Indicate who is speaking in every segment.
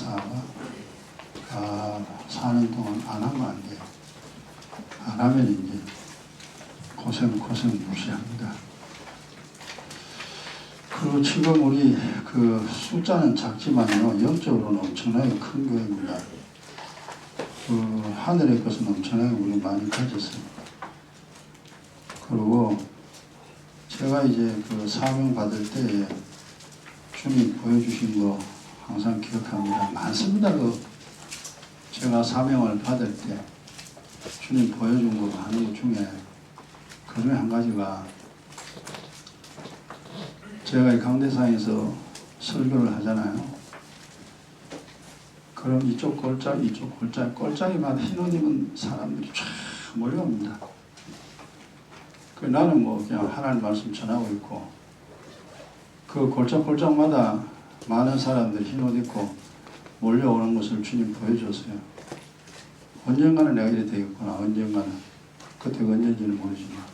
Speaker 1: 강대사가 사는 동안 안 하면 안 돼요. 안 하면 이제 고생 무시합니다. 그리고 지금 우리 그 숫자는 작지만요, 영적으로는 엄청나게 큰 교회입니다. 그 하늘의 것은 엄청나게 우리 많이 가졌어요. 그리고 제가 이제 그 사명 받을 때 주님 보여주신 거 항상 기억합니다. 많습니다. 그 제가 사명을 받을 때 주님 보여준 거 많은 것 중에 그 중에 한 가지가, 제가 이 강대상에서 설교를 하잖아요. 그럼 이쪽 골짜기 이쪽 골짜기, 골짜기마다 흰 옷 입은 사람들이 쫙 몰려옵니다. 나는 뭐 그냥 하나님 말씀 전하고 있고, 그 골짝골짝마다 많은 사람들이 흰 옷 입고 몰려오는 것을 주님 보여줬어요. 언젠가는 내가 이래 되겠구나. 언젠가는. 그때가 언제인지는 모르지만.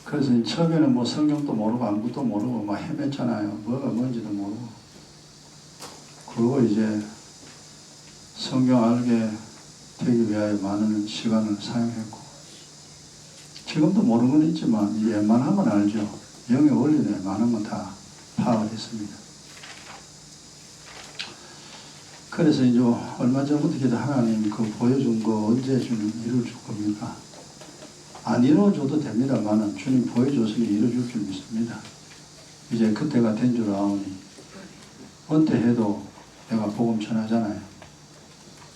Speaker 1: 그래서 처음에는 뭐 성경도 모르고 아무것도 모르고 막 헤맸잖아요. 뭐가 뭔지도 모르고. 그리고 이제 성경 알게 되기 위하여 많은 시간을 사용했고, 지금도 모르는 건 있지만 웬만하면 알죠. 영의 원리는 웬만하면 다 파악을 했습니다. 그래서 이제 얼마 전부터 기도, 하나님 그 보여준 거 언제 주님 이루어줄 겁니까? 안 이루어줘도 됩니다만 주님 보여줬으니 이루어줄 줄 믿습니다. 이제 그때가 된 줄 아오니 은퇴해도 내가 복음 전하잖아요.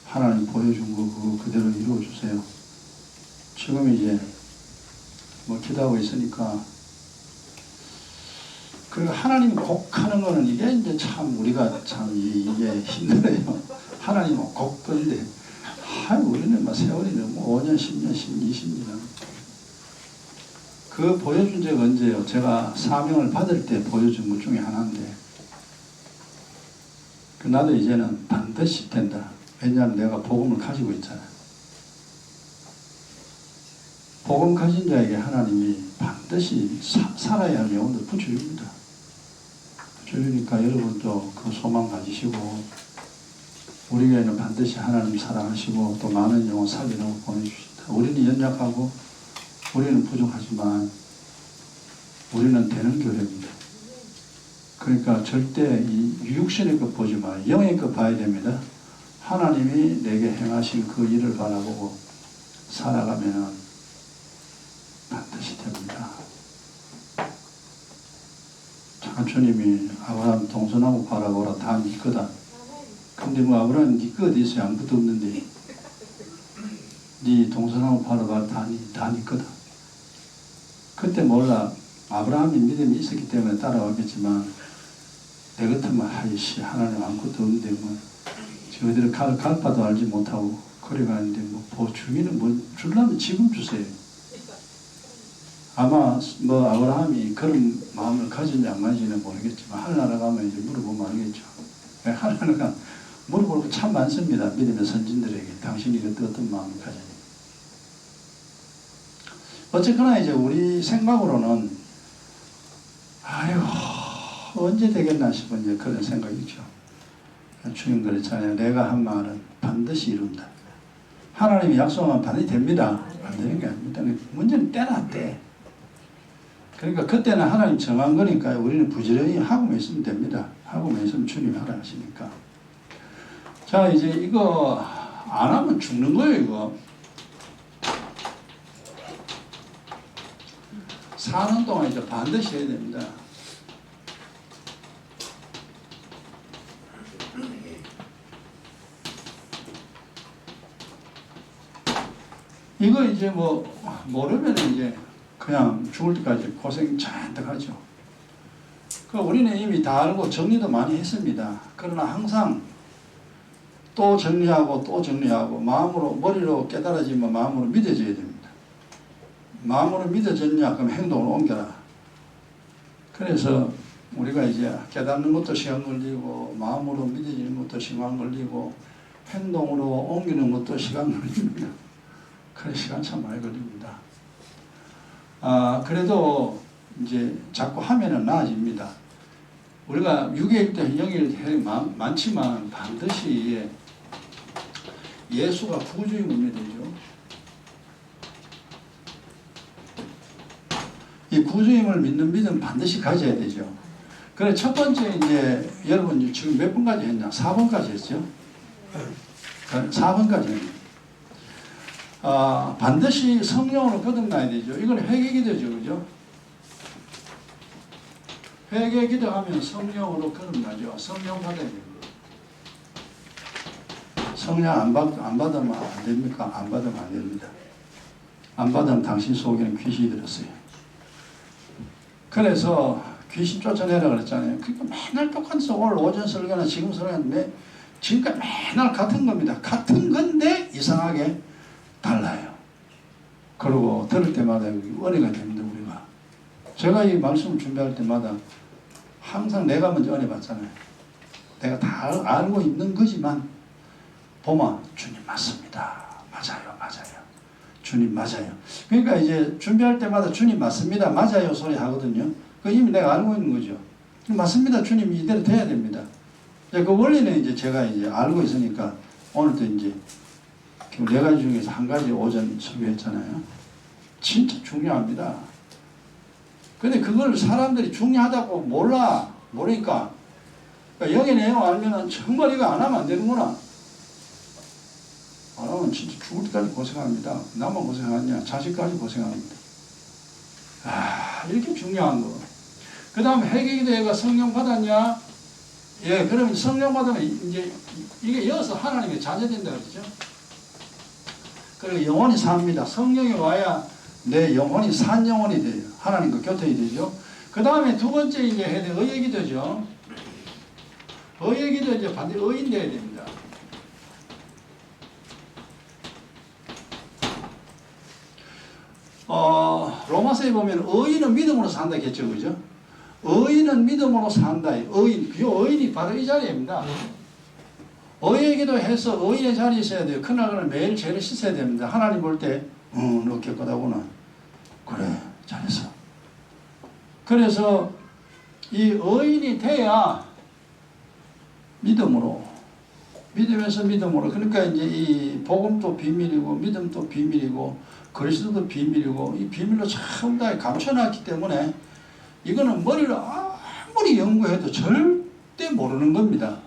Speaker 1: 하나님 보여준 거 그거 그대로 이루어주세요. 지금 이제 뭐 기도하고 있으니까, 그리고 하나님 곡 하는 거는 이게 이제 참 우리가 참 이게 힘들어요. 하나님은 곡 건데, 우리는 막 세월이 너무 5년, 10년, 20년. 그 보여준 적 언제요? 제가 사명을 받을 때 보여준 것 중에 하나인데, 나도 이제는 반드시 된다. 왜냐하면 내가 복음을 가지고 있잖아. 복음 가진 자에게 하나님이 반드시 살아야 할 영혼을 붙여줍니다. 붙여주니까 여러분도 그 소망 가지시고, 우리 교회는 반드시 하나님 사랑하시고 또 많은 영혼 살리라고 보내주신다. 우리는 연약하고 우리는 부족하지만 우리는 되는 교회입니다. 그러니까 절대 이 육신의 것 보지 마요. 영의 것 봐야 됩니다. 하나님이 내게 행하신 그 일을 바라보고 살아가면 반드시 됩니다. 참 주님이 아브라함 동서나무 바라보라 다 네 거다. 근데 뭐 아브라함 네 거 어디 있어요? 아무것도 없는데. 네 동서나무 바라보라 다 네 거다. 그때 몰라. 아브라함이 믿음이 있었기 때문에 따라왔겠지만, 내 같으면 하이씨 하나님 아무것도 없는데 뭐 저희들은 갈 바도 알지 못하고 그래가는데 뭐 주기는 뭐 주려면 지금 주세요. 아마 뭐 아브라함이 그런 마음을 가진지 안 가진지는 모르겠지만, 하늘나라 가면 이제 물어보면 알겠죠. 하늘나라가 물어볼 거 참 많습니다. 믿음의 선진들에게 당신이 그때 어떤 마음을 가졌니. 어쨌거나 이제 우리 생각으로는 아유 언제 되겠나 싶은 이제 그런 생각이죠. 주님 그랬잖아요. 내가 한 말은 반드시 이룬다. 하나님이 약속하면 반드시 됩니다. 안 되는 게 아닙니다. 문제는 때나 때. 그러니까 그때는 하나님 정한 거니까 우리는 부지런히 하고만 있으면 됩니다. 하고만 있으면 주님이 하라 하시니까. 자, 이제 이거 안 하면 죽는 거예요, 이거. 사는 동안 이제 반드시 해야 됩니다. 이거 이제 뭐 모르면 이제 그냥 죽을 때까지 고생 잔뜩 하죠. 우리는 이미 다 알고 정리도 많이 했습니다. 그러나 항상 또 정리하고 또 정리하고, 마음으로 머리로 깨달아지면 마음으로 믿어져야 됩니다. 마음으로 믿어졌냐 그럼 행동으로 옮겨라. 그래서 우리가 이제 깨닫는 것도 시간 걸리고, 마음으로 믿어지는 것도 시간 걸리고, 행동으로 옮기는 것도 시간 걸립니다. 그래 시간 참 많이 걸립니다. 그래도 이제 자꾸 하면은 나아집니다. 우리가 육일 때 영일 많지만 반드시 예수가 구주임을 되죠. 이 구주임을 믿는 믿음 반드시 가져야 되죠. 그래 첫 번째 이제 여러분 지금 몇 번까지 했냐? 4번까지 했죠. 4번까지 했냐? 반드시 성령으로 거듭나야 되죠. 이건 회개기도죠, 그죠? 회개기도하면 성령으로 거듭나죠. 성령 받아야 됩니다. 성령 안 받으면 안 됩니까? 안 받으면 안 됩니다. 안 받으면 당신 속에는 귀신이 들었어요. 그래서 귀신 쫓아내라 그랬잖아요. 그러니까 맨날 똑같은 오늘 오전 설교나 지금 설교는 지금까지 맨날 같은 겁니다. 같은 건데 이상하게 달라요. 그리고 들을 때마다 은혜가 됩니다. 우리가 제가 이 말씀을 준비할 때마다 항상 내가 먼저 은혜 받잖아요. 내가 다 알고 있는 거지만 보면 주님 맞습니다. 맞아요. 주님 맞아요. 그러니까 이제 준비할 때마다 주님 맞습니다. 맞아요 소리 하거든요. 그 이미 내가 알고 있는 거죠. 맞습니다. 주님 이대로 돼야 됩니다. 그 원리는 이제 제가 이제 알고 있으니까 오늘도 이제 네 가지 중에서 한 가지 오전 설교했잖아요. 진짜 중요합니다. 근데 그걸 사람들이 중요하다고 모르니까 그러니까 영의 내용 알면은 정말 이거 안 하면 안 되는구나. 안 하면 진짜 죽을 때까지 고생합니다. 나만 고생하냐? 자식까지 고생합니다. 이렇게 중요한 거. 그 다음에 회개기도회가 성령 받았냐? 예, 그러면 성령 받으면 이제 이게 이어서 하나님의 자녀된다 그러죠. 그리고 영혼이 삽니다. 성령이 와야 내 영혼이 산 영혼이 돼요. 하나님과 교통이 되죠. 그 다음에 두 번째 이제 해야 돼 의의기도죠. 의의기도 이제 반드시 의인 돼야 됩니다. 로마서에 보면 의인은 믿음으로 산다 했죠, 그죠? 의인은 믿음으로 산다. 의인, 그 의인이 바로 이 자리입니다. 의의 기도해서 의인의 자리에 있어야 돼요. 그날은 매일 죄를 씻어야 됩니다. 하나님 볼 때, 너 깨끗하구나. 그래, 잘했어. 그래서 이 의인이 돼야 믿으면서 믿음으로. 그러니까 이제 이 복음도 비밀이고 믿음도 비밀이고 그리스도도 비밀이고 이 비밀로 전부 다 감춰놨기 때문에 이거는 머리를 아무리 연구해도 절대 모르는 겁니다.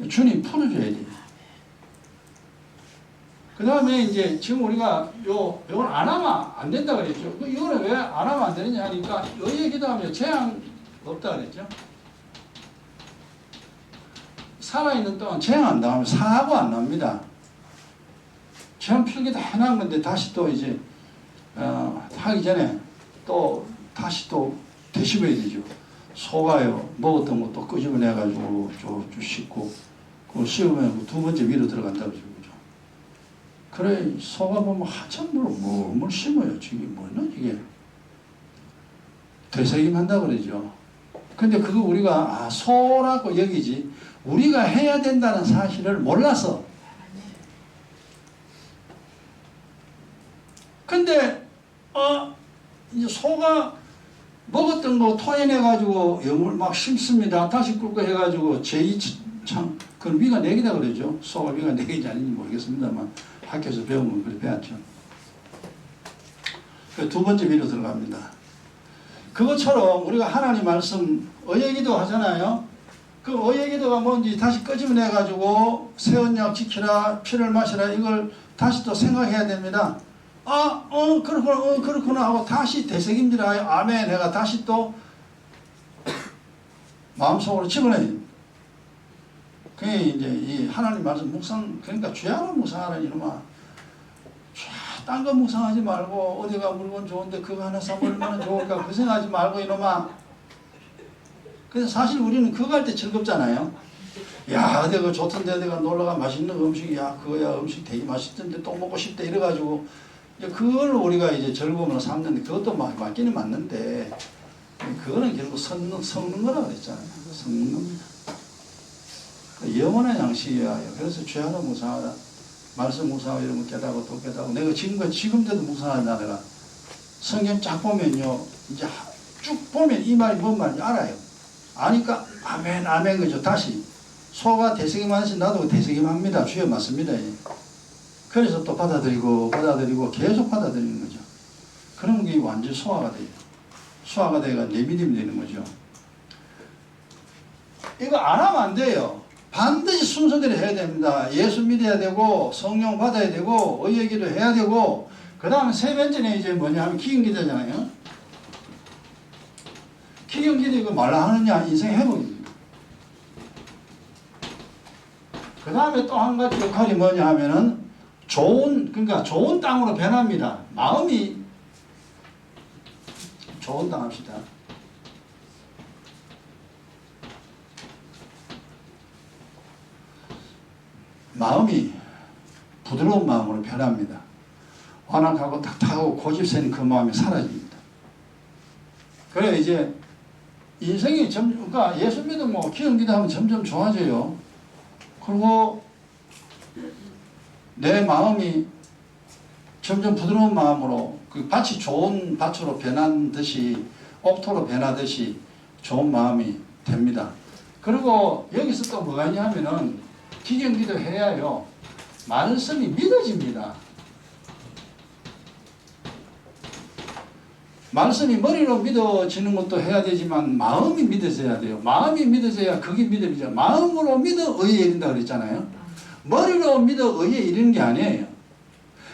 Speaker 1: 주님 풀어줘야 돼요. 그 다음에 이제 지금 우리가 요걸 안 하면 안 된다 그랬죠. 이거는 왜 안 하면 안 되느냐 하니까 의의 기도하면 재앙 없다 그랬죠. 살아있는 동안 재앙 안 당하면 사고 안 납니다. 재앙 필기 다 해놓은 건데 다시 또 이제 하기 전에 또 다시 또 되씹어야 되죠. 속아요. 먹었던 것도 끄집어내가지고 좀 씻고 그걸 씹으면 두 번째 위로 들어간다고 그러죠. 그래 속아보면 한참 뭘 씹어요. 이게 뭐냐 이게 되새김한다 그러죠. 근데 그거 우리가 소라고 여기지 우리가 해야 된다는 사실을 몰라서. 근데 이제 소가 먹었던 거 토해내가지고 영을 막 심습니다. 다시 끓고 해가지고 제2창 그건 위가 내기다 그러죠. 소가 위가 내기인지 아닌지 모르겠습니다만 학교에서 배우면 그래 배웠죠. 두 번째 위로 들어갑니다. 그것처럼 우리가 하나님 말씀 의의기도 하잖아요. 그 의의기도가 뭔지 다시 끄집어내가지고 새 언약 지키라 피를 마시라 이걸 다시 또 생각해야 됩니다. 그렇구나 하고 다시 되새김질하여 아멘 내가 다시 또 마음속으로 집어내요. 그게 이제 이 하나님 말씀 묵상 그러니까 죄하는 묵상하는 이놈아 딴 거 묵상하지 말고 어디가 물건 좋은데 그거 하나 사면 얼마나 좋을까 그 생각하지 말고 이놈아. 그래서 사실 우리는 그거 할 때 즐겁잖아요. 야 어디 그 좋던데 어디가 놀러가 맛있는 음식이 야 그거야 음식 되게 맛있던데 또 먹고 싶다 이래가지고 그걸 우리가 이제 즐거움으로 삼는데 그것도 맞기는 맞는데 그거는 결국 섞는 거라고 그랬잖아요. 섞는 겁니다. 영원한 양식이에요. 그래서 죄하다 묵상하다 말씀 묵상하고 이런 거 깨닫고 또 깨닫고 내가 지금도 묵상하다 내가 성경 쫙 보면요 이제 쭉 보면 이 말이 뭔 말인지 알아요. 아니까 아멘 아멘 그죠. 다시 소가 되새김하듯이 나도 되새김합니다. 주여 맞습니다. 그래서 또 받아들이고 계속 받아들이는 거죠. 그런 게 완전 소화가 돼요. 소화가 돼가 내 믿음이 되는 거죠. 이거 안 하면 안 돼요. 반드시 순서대로 해야 됩니다. 예수 믿어야 되고 성령 받아야 되고 의예기도 해야 되고 그 다음에 세 번째는 이제 뭐냐 하면 기경기도잖아요. 기경기도 이거 말라 하느냐 인생 회복입니다. 그 다음에 또 한 가지 역할이 뭐냐 하면은 그러니까 좋은 땅으로 변합니다. 마음이 좋은 땅 합시다. 마음이 부드러운 마음으로 변합니다. 완악하고 탁탁하고 고집센 그 마음이 사라집니다. 그래 이제 인생이 그러니까 예수 믿으면 뭐 기도기도 하면 점점 좋아져요. 그리고 내 마음이 점점 부드러운 마음으로 그 밭이 좋은 밭으로 변한 듯이 옥토로 변하듯이 좋은 마음이 됩니다. 그리고 여기서 또 뭐가 있냐면은 기경기도 해야요. 말씀이 믿어집니다. 말씀이 머리로 믿어지는 것도 해야 되지만 마음이 믿어져야 돼요. 마음이 믿어져야 그게 믿음이죠. 마음으로 믿어 의에 이른다 그랬잖아요. 머리로 믿어 의에 이르는 게 아니에요.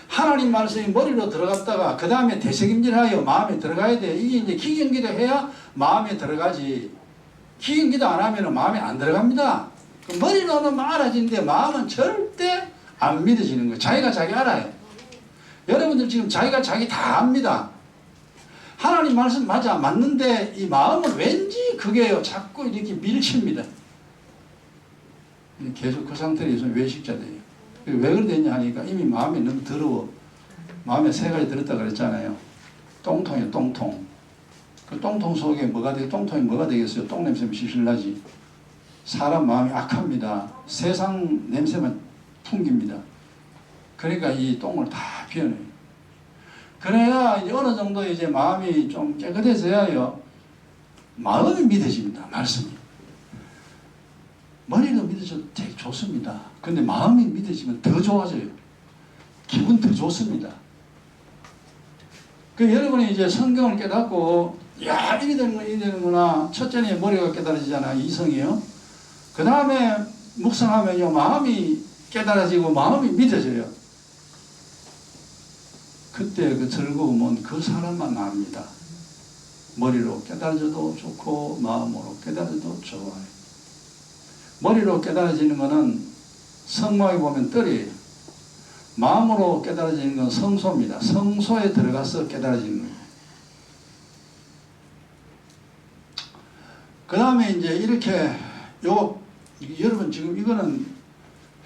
Speaker 1: 하나님 말씀이 머리로 들어갔다가 그 다음에 되새김질하여 마음에 들어가야 돼. 이게 이제 기경기도 해야 마음에 들어가지. 기경기도 안 하면 마음에 안 들어갑니다. 머리로는 알아지는데 마음은 절대 안 믿어지는 거예요. 자기가 자기 알아요. 여러분들 지금 자기가 자기 다 압니다. 하나님 말씀 맞아 맞는데 이 마음은 왠지 그게요 자꾸 이렇게 밀칩니다. 계속 그 상태에서 외식자 돼요. 왜 그러냐 하니까 이미 마음이 너무 더러워. 마음에 세 가지 들었다 그랬잖아요. 똥통이에요. 똥통. 그 똥통 속에 뭐가 돼? 똥통이 뭐가 되겠어요? 똥 냄새면 실실 나지. 사람 마음이 악합니다. 세상 냄새만 풍깁니다. 그러니까 이 똥을 다 비워내요. 그래야 이제 어느 정도 이제 마음이 좀 깨끗해져야요. 마음이 믿어집니다. 말씀이. 머리도 믿어져도 되게 좋습니다. 근데 마음이 믿어지면 더 좋아져요. 기분 더 좋습니다. 그 여러분이 이제 성경을 깨닫고 야 이리 되는구나. 첫째는 머리가 깨달아지잖아요. 이성이요. 그 다음에 묵상하면요 마음이 깨달아지고 마음이 믿어져요. 그때 그 즐거움은 그 사람만 압니다. 머리로 깨달아져도 좋고 마음으로 깨달아져도 좋아요. 머리로 깨달아지는 것은 성막에 보면 뜰이에요. 마음으로 깨달아지는 건 성소입니다. 성소에 들어가서 깨달아지는 거예요. 그 다음에 이제 이렇게 여러분 지금 이거는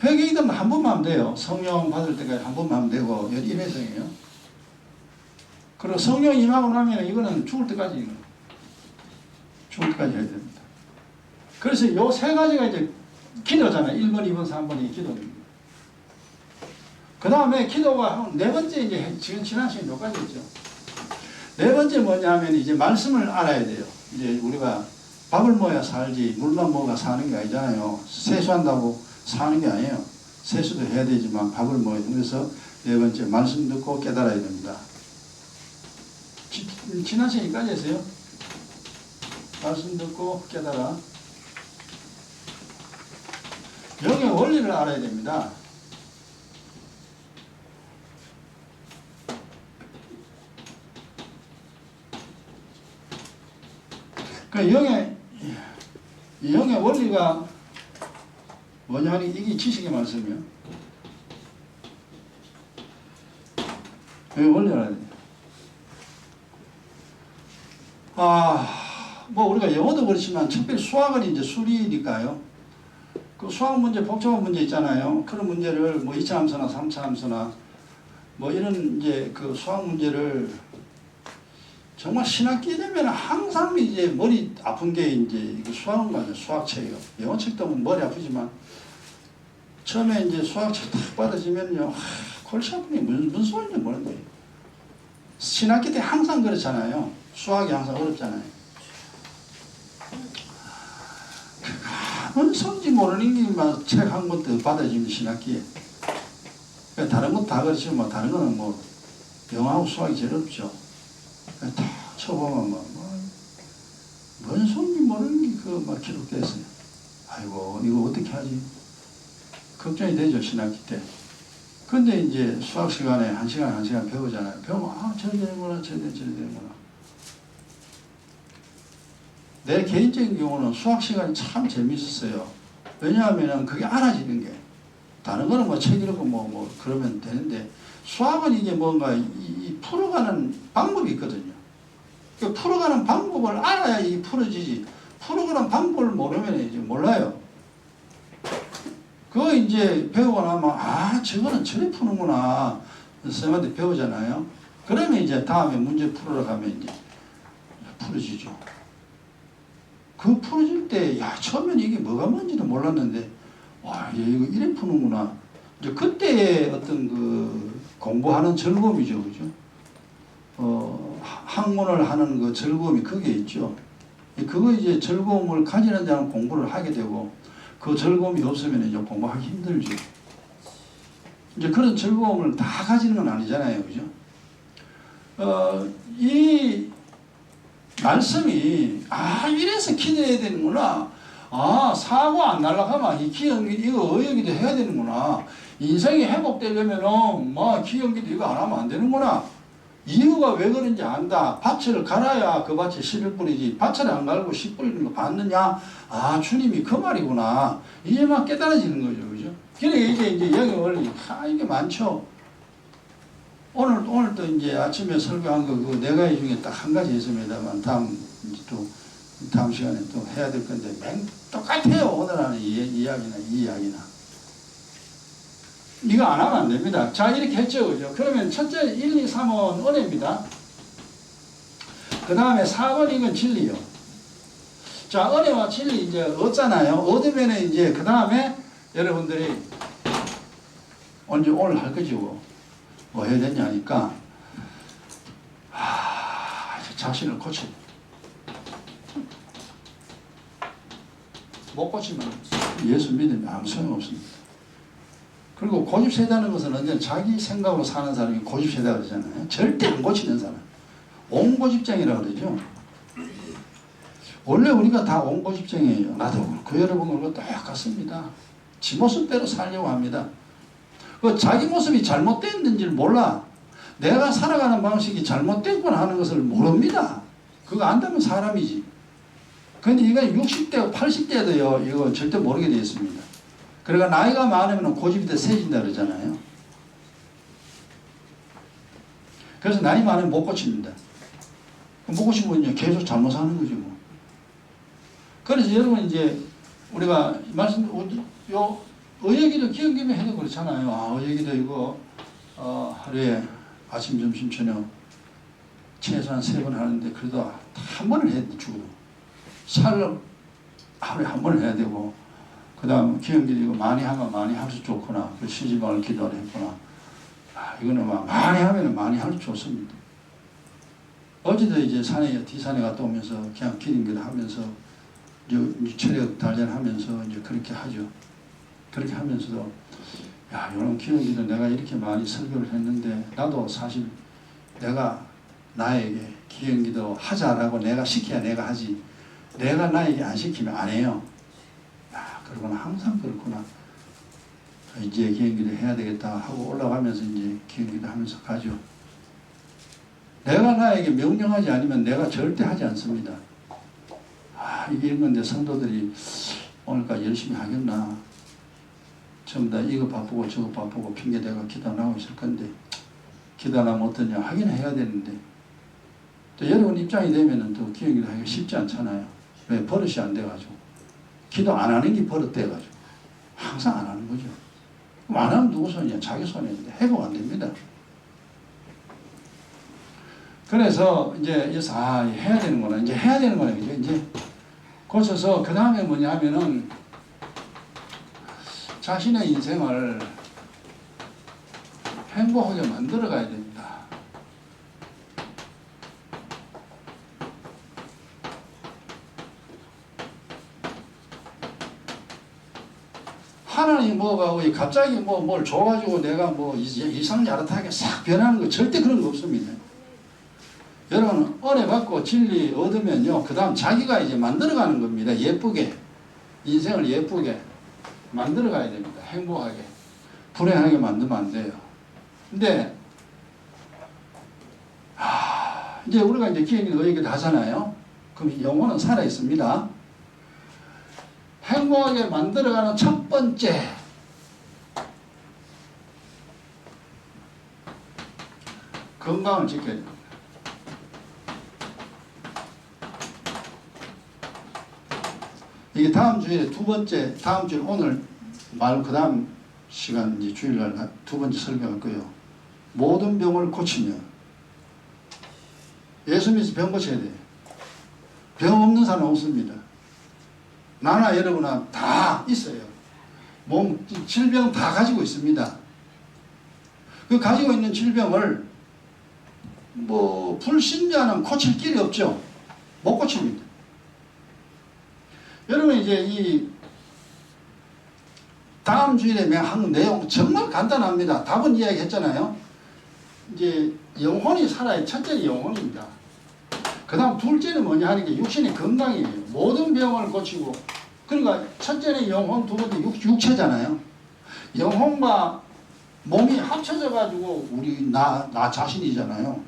Speaker 1: 회개이든 한 번만 하면 돼요. 성령 받을 때까지 한 번만 하면 되고 일회성이에요. 그리고 성령 임하고 나면 이거는 죽을 때까지 해야 됩니다. 그래서 요 세 가지가 이제 기도잖아요. 1번, 2번, 3번이 기도입니다. 그 다음에 기도가 네 번째 이제 지금 지난 시간 몇 가지 있죠. 네 번째 뭐냐 하면 이제 말씀을 알아야 돼요. 이제 우리가 밥을 먹어야 살지 물만 먹어야 사는 게 아니잖아요. 세수한다고 사는 게 아니에요. 세수도 해야 되지만 밥을 먹어야 돼요. 그래서 네 번째 말씀 듣고 깨달아야 됩니다. 지난 시간까지 했어요. 말씀 듣고 깨달아. 영의 원리를 알아야 됩니다. 그 영의 원리가 뭐냐 하니 이게 지식의 말씀이에요. 영의 원리를 알아야 돼요. 뭐 우리가 영어도 그렇지만 특별히 수학은 이제 수리니까요. 그 수학 문제, 복잡한 문제 있잖아요. 그런 문제를 뭐 2차 함수나 3차 함수나 뭐 이런 이제 그 수학 문제를 정말 신학기 되면 항상 이제 머리 아픈 게 이제 수학은 맞아요. 수학책이요. 영어책도 머리 아프지만 처음에 이제 수학책 딱 받아지면요. 골치 아픈 게 무슨 소리인지 모르는데 신학기 때 항상 그렇잖아요. 수학이 항상 어렵잖아요. 뭔 성지 모르는 게만 책 한 권도 받아주면 신학기에. 다른 건 다 그렇지만 뭐 다른 거는 뭐 영어하고 수학이 제일 없죠. 다 쳐보면 뭔 성지 모르는 게 그 막 기록됐어요. 아이고 이거 어떻게 하지? 걱정이 되죠 신학기 때. 근데 이제 수학 시간에 한 시간 배우잖아요. 배우면 저래 되는구나 저래 되는구나. 내 개인적인 경우는 수학 시간이 참 재밌었어요. 왜냐하면 그게 알아지는 게. 다른 거는 뭐 책 읽고 뭐 그러면 되는데 수학은 이게 뭔가 이 풀어가는 방법이 있거든요. 그 풀어가는 방법을 알아야 이 풀어지지. 풀어가는 방법을 모르면 이제 몰라요. 그거 이제 배우고 나면 저거는 저래 푸는구나. 쌤한테 배우잖아요. 그러면 이제 다음에 문제 풀으러 가면 이제 풀어지죠. 그 풀어질 때, 처음엔 이게 뭐가 뭔지도 몰랐는데, 이거 이래 푸는구나. 이제 그때의 어떤 그 공부하는 즐거움이죠. 그죠? 학문을 하는 그 즐거움이 그게 있죠. 그거 이제 즐거움을 가지는 자는 공부를 하게 되고, 그 즐거움이 없으면 이제 공부하기 힘들죠. 이제 그런 즐거움을 다 가지는 건 아니잖아요. 그죠? 이 말씀이 이래서 기도해야 되는구나. 사고 안 날아가면 이 기억기도 이거 의역기도 해야 되는구나. 인생이 회복되려면은 기억기도 이거 안 하면 안 되는구나. 이유가 왜 그런지 안다. 밭을 갈아야 그 밭에 씨를 뿌리지. 밭을 안 갈고 씨 뿌리는 거 봤느냐? 주님이 그 말이구나. 이제 막 깨달아지는 거죠. 그죠? 그러니까 이제 여기 원리 이게 많죠. 오늘도 이제 아침에 설교한 거, 그 네 가지 중에 딱 한 가지 있습니다만, 다음 시간에 또 해야 될 건데, 똑같아요. 오늘 하는 이 이야기나. 이거 안 하면 안 됩니다. 자, 이렇게 했죠. 그죠? 그러면 첫째, 1, 2, 3은 은혜입니다. 그 다음에 4번 이건 진리요. 자, 은혜와 진리 이제 얻잖아요. 얻으면 이제 그 다음에 여러분들이 오늘 할 거죠. 뭐 해야 되냐니까 자신을 고쳐. 못 고치면 예수 믿으면 아무 소용없습니다. 그리고 고집세다는 것은 언제나 자기 생각으로 사는 사람이 고집세다 그러잖아요. 절대 안 고치는 사람. 옹고집쟁이라고 그러죠. 원래 우리가 다 옹고집쟁이에요. 나도 그렇고 여러분 그것도 똑같습니다. 지 모습대로 살려고 합니다. 그 자기 모습이 잘못됐는지를 몰라. 내가 살아가는 방식이 잘못됐구나 하는 것을 모릅니다. 그거 안다면 사람이지. 근데 이건 60대, 80대도요, 이거 절대 모르게 되어 있습니다. 그러니까 나이가 많으면 고집이 더 세진다 그러잖아요. 그래서 나이 많으면 못 고칩니다. 못 고치면 계속 잘못 사는 거죠, 뭐. 그래서 여러분 이제 우리가 의역기도 기억기면 해도 그렇잖아요. 의역기도 이거 하루에 아침, 점심, 저녁 최소한 3번 하는데 그래도 한 번을 해야 돼. 죽어도 살을 하루에 한 번을 해야 되고, 그 다음 기억기도 이거 많이 하면 많이 할수록 좋구나. 그 쉬지 말고 기도를 했구나. 이거는 막 많이 하면 많이 할수록 좋습니다. 어제도 이제 뒷산에 갔다 오면서 그냥 기도기도 하면서 체력 단련하면서 이제 그렇게 하죠. 그렇게 하면서도 이런 기억기도 내가 이렇게 많이 설교를 했는데 나도 사실 내가 나에게 기억기도 하자라고 내가 시켜야 내가 하지. 내가 나에게 안 시키면 안 해요. 그러구나. 항상 그렇구나. 이제 기억기도 해야 되겠다 하고 올라가면서 이제 기억기도 하면서 가죠. 내가 나에게 명령하지 않으면 내가 절대 하지 않습니다. 이게 있는데 성도들이 오늘까지 열심히 하겠나. 전부 다 이거 바쁘고 저거 바쁘고 핑계대고 기도 안 하고 있을 건데 기도 안 하면 어떠냐. 하긴 해야 되는데 또 여러분 입장이 되면은 또 기억기도 하기가 쉽지 않잖아요. 왜? 버릇이 안 돼가지고. 기도 안 하는 게 버릇돼가지고. 항상 안 하는 거죠. 그럼 안 하면 누구 손이냐? 자기 손인데 회복 안 됩니다. 그래서 이제 여기서 해야 되는구나. 이제 해야 되는구나. 이제 고쳐서 그 다음에 뭐냐 하면은 자신의 인생을 행복하게 만들어 가야 됩니다. 하나님 뭐가 갑자기 뭘 줘가지고 내가 이상야릇하게 싹 변하는 거 절대 그런 거 없습니다. 여러분 은혜 받고 진리 얻으면요 그 다음 자기가 이제 만들어가는 겁니다. 예쁘게 인생을 예쁘게 만들어가야 됩니다. 행복하게 불행하게 만들면 안 돼요. 근데 이제 우리가 이제 기행이 그 얘기도 하잖아요. 그럼 영혼은 살아 있습니다. 행복하게 만들어가는 첫 번째 건강을 지켜야 됩니다. 이게 다음 주에 두 번째, 다음 주에 오늘 말 그 다음 시간 이제 주일날 두 번째 설명할 거예요. 모든 병을 고치면 예수 믿어서 병 고쳐야 돼요. 병 없는 사람 없습니다. 나나 여러분아 다 있어요. 몸 질병 다 가지고 있습니다. 그 가지고 있는 질병을 불신자는 고칠 길이 없죠. 못 고칩니다. 여러분 이제 이 다음 주일에 한 내용 정말 간단합니다. 답은 이야기했잖아요. 이제 영혼이 살아야 첫째는 영혼입니다. 그 다음 둘째는 뭐냐 하는 게 육신의 건강이에요. 모든 병을 고치고 그러니까 첫째는 영혼, 두 번째 육체잖아요. 영혼과 몸이 합쳐져 가지고 우리 나 자신이잖아요.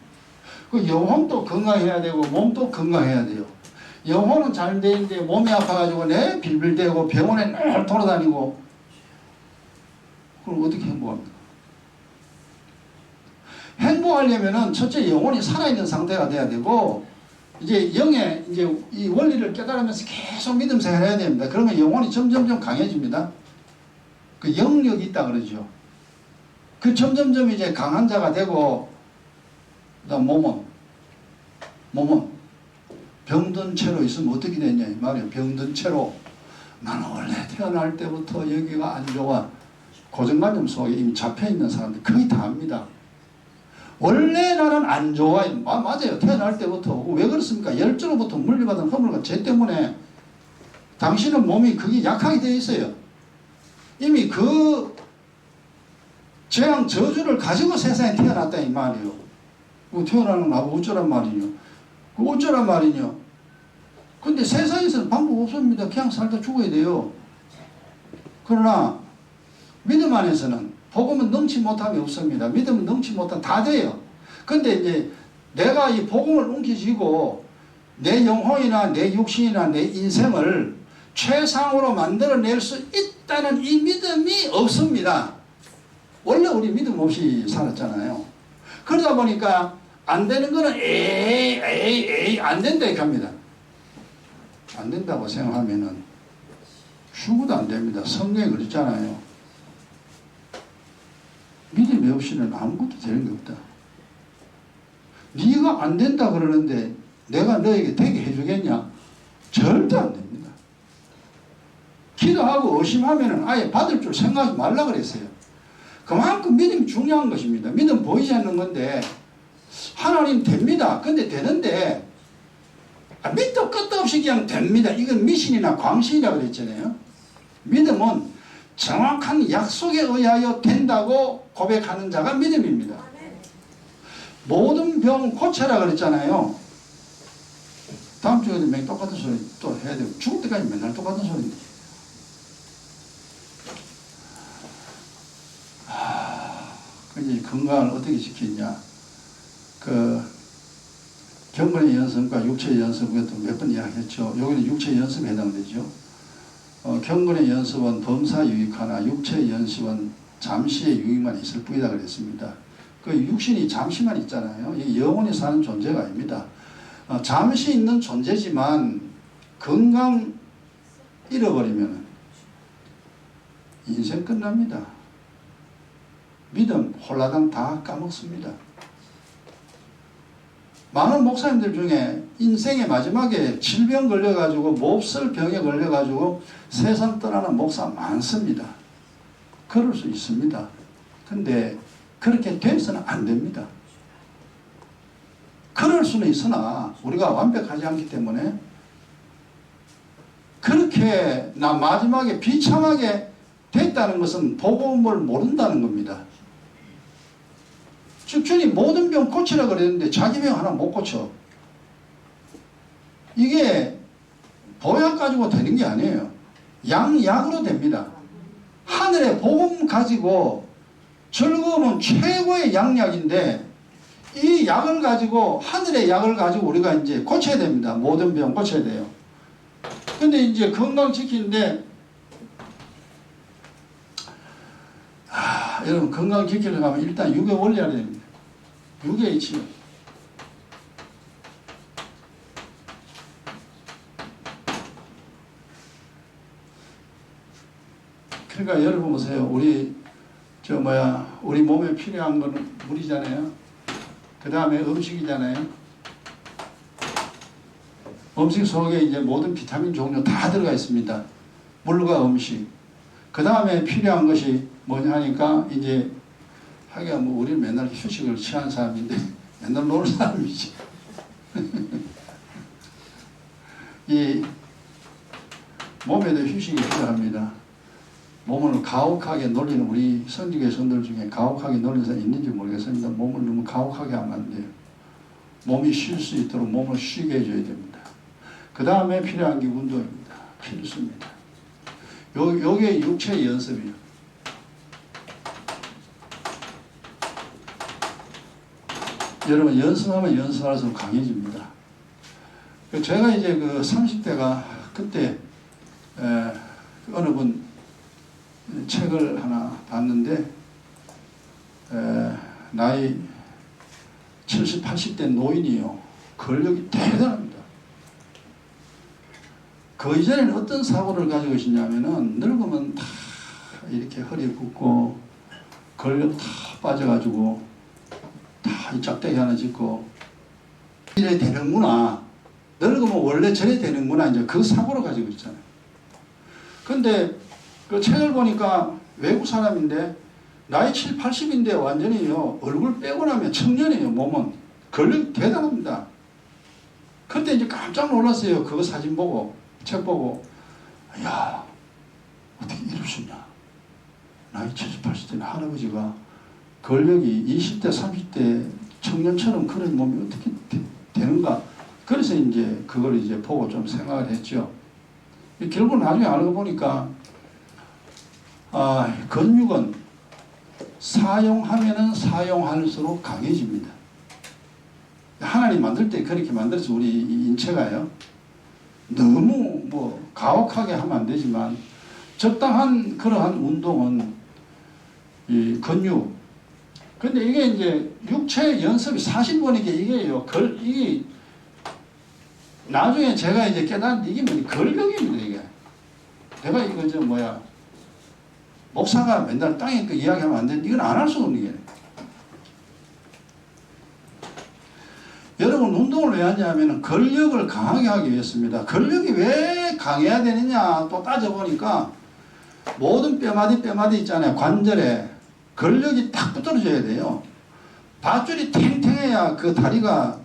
Speaker 1: 그 영혼도 건강해야 되고 몸도 건강해야 돼요. 영혼은 잘 되는데 몸이 아파가지고 내 빌빌대고 병원에 늘 돌아다니고 그럼 어떻게 행복합니까? 행복하려면은 첫째 영혼이 살아있는 상태가 돼야 되고 이제 영의 이제 이 원리를 깨달으면서 계속 믿음 생활해야 됩니다. 그러면 영혼이 점점점 강해집니다. 그 영력이 있다 그러죠. 그 점점점 이제 강한 자가 되고 그다음 몸은 병든 채로 있으면 어떻게 되냐 이 말이에요. 병든 채로 나는 원래 태어날 때부터 여기가 안 좋아. 고정관념 속에 이미 잡혀있는 사람들 거의 다 합니다. 원래 나는 안 좋아. 맞아요. 태어날 때부터. 왜 그렇습니까? 열조로부터 물려받은 허물과 죄 때문에 당신은 몸이 그게 약하게 되어 있어요. 이미 그 재앙 저주를 가지고 세상에 태어났다 이 말이에요. 태어나는 나보고 어쩌란 말이뇨. 그 어쩌란 말이뇨. 근데 세상에서는 방법 없습니다. 그냥 살다 죽어야 돼요. 그러나 믿음 안에서는 복음은 능치 못함이 없습니다. 믿음은 능치 못함 다 돼요. 근데 이제 내가 이 복음을 옮기지고 내 영혼이나 내 육신이나 내 인생을 최상으로 만들어낼 수 있다는 이 믿음이 없습니다. 원래 우리 믿음 없이 살았잖아요. 그러다 보니까 안 되는 거는 에이 안 된다 이렇게 합니다. 안 된다고 생각하면은 죽어도 안 됩니다. 성경에 그랬잖아요. 믿음이 없이는 아무것도 되는 게 없다. 네가 안 된다 그러는데 내가 너에게 되게 해주겠냐? 절대 안 됩니다. 기도하고 의심하면 아예 받을 줄 생각하지 말라 그랬어요. 그만큼 믿음이 중요한 것입니다. 믿음 보이지 않는 건데 하나님 됩니다. 근데 되는데 밑도 끝도 없이 그냥 됩니다. 이건 미신이나 광신이라 그랬잖아요. 믿음은 정확한 약속에 의하여 된다고 고백하는 자가 믿음입니다. 모든 병 고쳐라 그랬잖아요. 다음 주에도 맨 똑같은 소리 또 해야 되고 죽을 때까지 맨날 똑같은 소리인데. 그래서 건강을 어떻게 지키냐. 경건의 연습과 육체의 연습 그것도 몇 번 이야기했죠. 여기는 육체의 연습에 해당되죠. 경건의 연습은 범사 유익하나 육체의 연습은 잠시의 유익만 있을 뿐이다 그랬습니다. 그 육신이 잠시만 있잖아요. 이 영원히 사는 존재가 아닙니다. 잠시 있는 존재지만 건강 잃어버리면 인생 끝납니다. 믿음 홀라당 다 까먹습니다. 많은 목사님들 중에 인생의 마지막에 질병 걸려가지고 몹쓸 병에 걸려가지고 세상 떠나는 목사 많습니다. 그럴 수 있습니다. 근데 그렇게 돼서는 안 됩니다. 그럴 수는 있으나 우리가 완벽하지 않기 때문에 그렇게 나 마지막에 비참하게 됐다는 것은 복음을 모른다는 겁니다. 즉 주님 모든 병 고치라 그랬는데 자기 병 하나 못 고쳐. 이게 보약 가지고 되는 게 아니에요. 약으로 됩니다. 하늘의 복음 가지고 즐거움은 최고의 양약인데 이 약을 가지고 하늘의 약을 가지고 우리가 이제 고쳐야 됩니다. 모든 병 고쳐야 돼요. 근데 이제 건강 지키는데 여러분 건강 지키려고 하면 일단 육의 원리 알아야 됩니다. 육의 이치요. 그러니까 여러분 보세요. 우리 우리 몸에 필요한 거는 물이잖아요. 그 다음에 음식이잖아요. 음식 속에 이제 모든 비타민 종류 다 들어가 있습니다. 물과 음식. 그 다음에 필요한 것이 뭐냐 하니까 이제 하기야 뭐 우리는 맨날 휴식을 취한 사람인데 맨날 노는 사람이지. 이 몸에도 휴식이 필요합니다. 몸을 가혹하게 놀리는 우리 선지교회 성도들 중에 가혹하게 놀리는 사람이 있는지 모르겠습니다. 몸을 너무 가혹하게 하면 안 돼요. 몸이 쉴 수 있도록 몸을 쉬게 해줘야 됩니다. 그 다음에 필요한 게 운동입니다. 필수입니다. 요게 육체 연습이에요. 여러분 연습하면 연습할수록 강해집니다. 제가 이제 그 30대가 그때 어느 분 책을 하나 봤는데 나이 70, 80대 노인이요. 근력이 대단합니다. 그 이전에는 어떤 사고를 가지고 있었냐면은 늙으면 다 이렇게 허리 굽고 근력 다 빠져가지고 다 이 짝대기 하나 짓고 이래 되는구나. 늙으면 원래 저래 되는구나. 이제 그 사고를 가지고 있잖아요. 근데 그 책을 보니까 외국 사람인데 나이 7, 80인데 완전히요 얼굴 빼고 나면 청년이에요. 몸은 근력이 대단합니다. 그때 이제 깜짝 놀랐어요. 그거 사진 보고 책 보고 야 어떻게 이럴 수 있냐. 나이 70, 80대는 할아버지가 근력이 20대, 30대 청년처럼 그런 몸이 어떻게 되는가. 그래서 이제 그걸 이제 보고 좀 생각을 했죠. 결국 나중에 알고 보니까 근육은 사용하면은 사용할수록 강해집니다. 하나님 만들 때 그렇게 만들어서 우리 인체가요. 너무 뭐 가혹하게 하면 안 되지만 적당한 그러한 운동은 이 근육. 근데 이게 이제 육체 연습이 사실 보니까 이게요. 이게 나중에 제가 이제 깨달은 이게 뭐냐 근력입니다. 이게 내가 이거 목사가 맨날 땅에 그 이야기하면 안 되는데 이건 안 할 수 없는 게. 여러분 운동을 왜 하냐면 근력을 강하게 하기 위해서입니다. 근력이 왜 강해야 되느냐 또 따져보니까 모든 뼈마디 있잖아요. 관절에 근력이 딱 붙들어줘야 돼요. 밧줄이 탱탱해야 그 다리가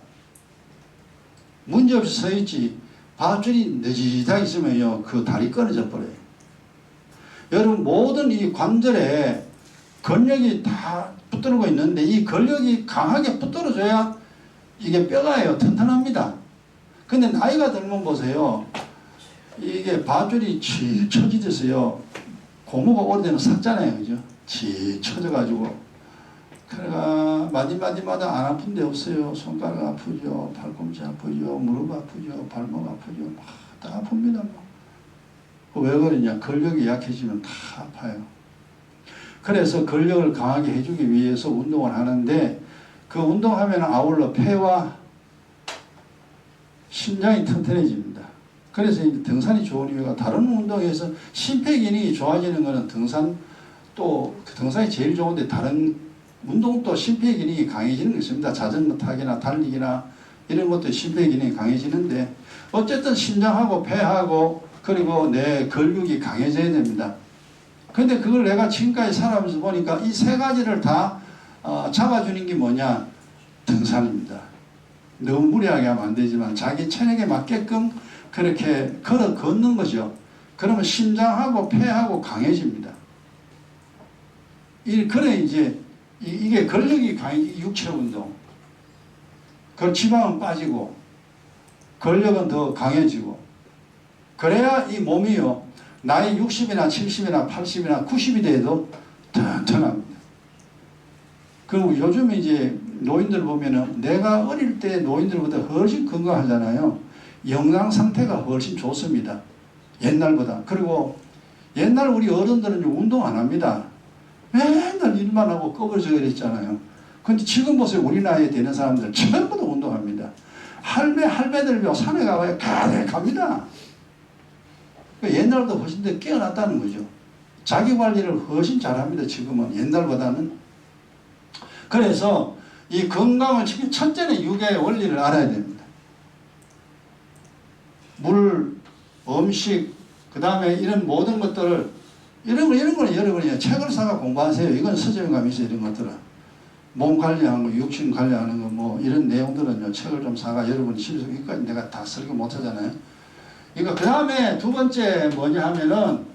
Speaker 1: 문제없이 서 있지. 밧줄이 느릿하게 있으면요 그 다리 끊어져 버려요. 여러분 모든 이 관절에 근력이 다 붙들고 있는데 이 근력이 강하게 붙들어줘야 이게 뼈가요 튼튼합니다. 근데 나이가 들면 보세요. 이게 밧줄이 칠 처지돼서요. 고무가 오래되면 삭잖아요. 그죠? 칠 처져가지고 그래가 마디마디마다 안 아픈 데 없어요. 손가락 아프죠. 팔꿈치 아프죠. 무릎 아프죠. 발목 아프죠. 다 아픕니다. 왜 그러냐. 근력이 약해지면 다 아파요. 그래서 근력을 강하게 해주기 위해서 운동을 하는데 그 운동하면 아울러 폐와 심장이 튼튼해집니다. 그래서 등산이 좋은 이유가 다른 운동에서 심폐기능이 좋아지는 것은 등산 또 등산이 제일 좋은데 다른 운동도 심폐기능이 강해지는 게 있습니다. 자전거 타기나 달리기나 이런 것도 심폐기능이 강해지는데 어쨌든 심장하고 폐하고 그리고 내 근육이 강해져야 됩니다. 근데 그걸 내가 지금까지 살아가면서 보니까 이 세 가지를 다 잡아주는 게 뭐냐? 등산입니다. 너무 무리하게 하면 안 되지만 자기 체력에 맞게끔 그렇게 걷는 거죠. 그러면 심장하고 폐하고 강해집니다. 그래 이제 이게 근력이 강해. 육체 운동. 그 지방은 빠지고 근력은 더 강해지고 그래야 이 몸이요 나이 60이나 70이나 80이나 90이 돼도 튼튼합니다. 그리고 요즘에 이제 노인들 보면은 내가 어릴 때 노인들보다 훨씬 건강하잖아요. 영양 상태가 훨씬 좋습니다. 옛날보다. 그리고 옛날 우리 어른들은 운동 안 합니다. 맨날 일만 하고 꺼부러져 그랬잖아요. 근데 지금 보세요. 우리 나이에 되는 사람들 전부 다 운동합니다. 할배들 산에 가봐야 가득합니다. 옛날보다 훨씬 더 깨어났다는 거죠. 자기 관리를 훨씬 잘합니다. 지금은 옛날보다는. 그래서 이 건강을 지키는 첫째는 육의 원리를 알아야 됩니다. 물, 음식, 그 다음에 이런 모든 것들을 이런 거는 여러분이 책을 사가 공부하세요. 이건 서점에 가면 있어요. 이런 것들은. 몸 관리하는 거, 육신 관리하는 거, 뭐 이런 내용들은요. 책을 좀 사가 여러분이 실수 여기까지 내가 다 설교 못 하잖아요. 그러니까 그 다음에 두 번째 뭐냐 하면은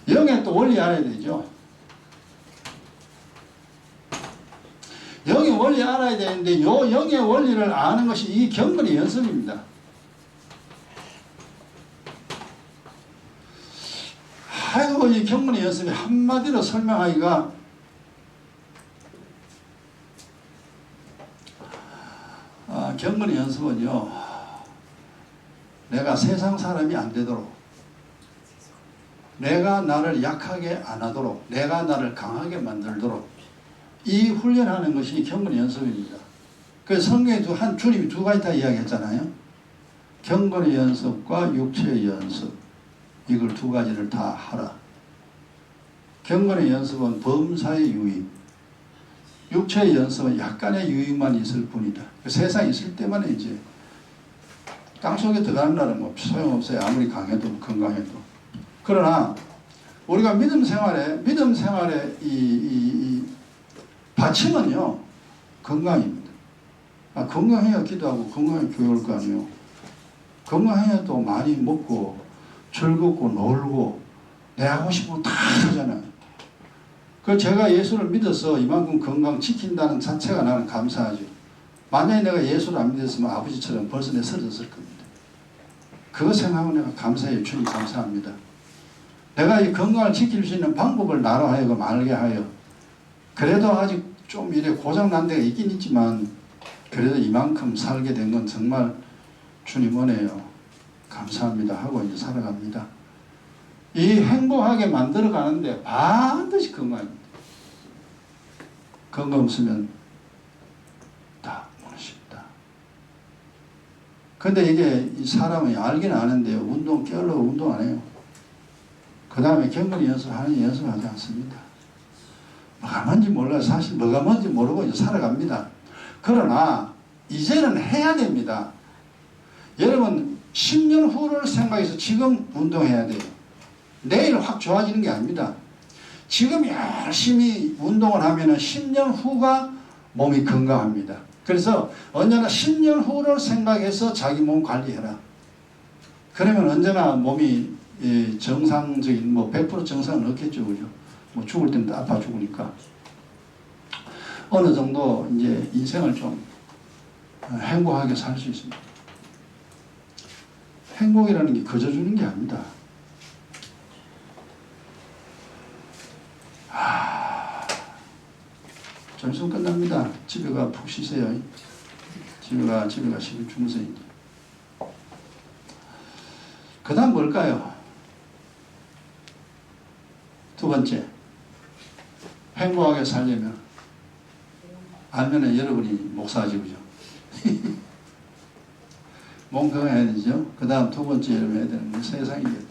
Speaker 1: 영의 또 원리 알아야 되죠. 영의 원리 알아야 되는데 요 영의 원리를 아는 것이 이 경건의 연습입니다. 아이고 이 경건의 연습이 한마디로 설명하기가 경건의 연습은요. 내가 세상 사람이 안 되도록 내가 나를 약하게 안 하도록 내가 나를 강하게 만들도록 이 훈련하는 것이 경건의 연습입니다. 그래서 성경에 주님이 두 가지 다 이야기했잖아요. 경건의 연습과 육체의 연습 이걸 두 가지를 다 하라. 경건의 연습은 범사의 유익 육체의 연습은 약간의 유익만 있을 뿐이다. 세상에 있을 때만 이제 땅속에 들어가는 날은 뭐 소용없어요. 아무리 강해도 건강해도. 그러나 우리가 믿음 생활의 이 받침은요 건강입니다. 건강해야 기도하고 건강해야 교회 올 거 아니에요. 건강해야 또 많이 먹고 즐겁고 놀고 내 하고 싶은 거 다 하잖아요. 그 제가 예수를 믿어서 이만큼 건강 지킨다는 자체가 나는 감사하죠. 만약에 내가 예수를 안 믿었으면 아버지처럼 벌써 내 쓰러졌을 겁니다. 그거 생각하면 내가 감사해요. 주님 감사합니다. 내가 이 건강을 지킬 수 있는 방법을 나로 하여금 알게 하여 그래도 아직 좀 이래 고장난 데가 있긴 있지만 그래도 이만큼 살게 된 건 정말 주님 은혜요. 감사합니다 하고 이제 살아갑니다. 이 행복하게 만들어 가는데 반드시 건강입니다. 건강 없으면 다 무너집니다. 근데 이게 이 사람이 알긴 아는데요. 운동 깨우려고 운동 안 해요. 그 다음에 경건히 연습하지 않습니다. 뭐가 뭔지 몰라요. 사실 뭐가 뭔지 모르고 이제 살아갑니다. 그러나 이제는 해야 됩니다. 여러분 10년 후를 생각해서 지금 운동해야 돼요. 내일 확 좋아지는 게 아닙니다. 지금 열심히 운동을 하면 10년 후가 몸이 건강합니다. 그래서 언제나 10년 후를 생각해서 자기 몸 관리해라. 그러면 언제나 몸이 정상적인 100% 정상은 없겠죠. 그죠? 뭐 죽을 때는 아파 죽으니까. 어느 정도 이제 인생을 좀 행복하게 살 수 있습니다. 행복이라는 게 거저 주는 게 아닙니다. 점심 끝납니다. 집에 가 푹 쉬세요. 집에 가시고 주무세요. 그 다음 뭘까요? 두 번째, 행복하게 살려면 알면은 여러분이 목사지 그죠? 몸 건강해야 되죠. 그 다음 두 번째 여러분 해야 되는 건 세상이겠죠.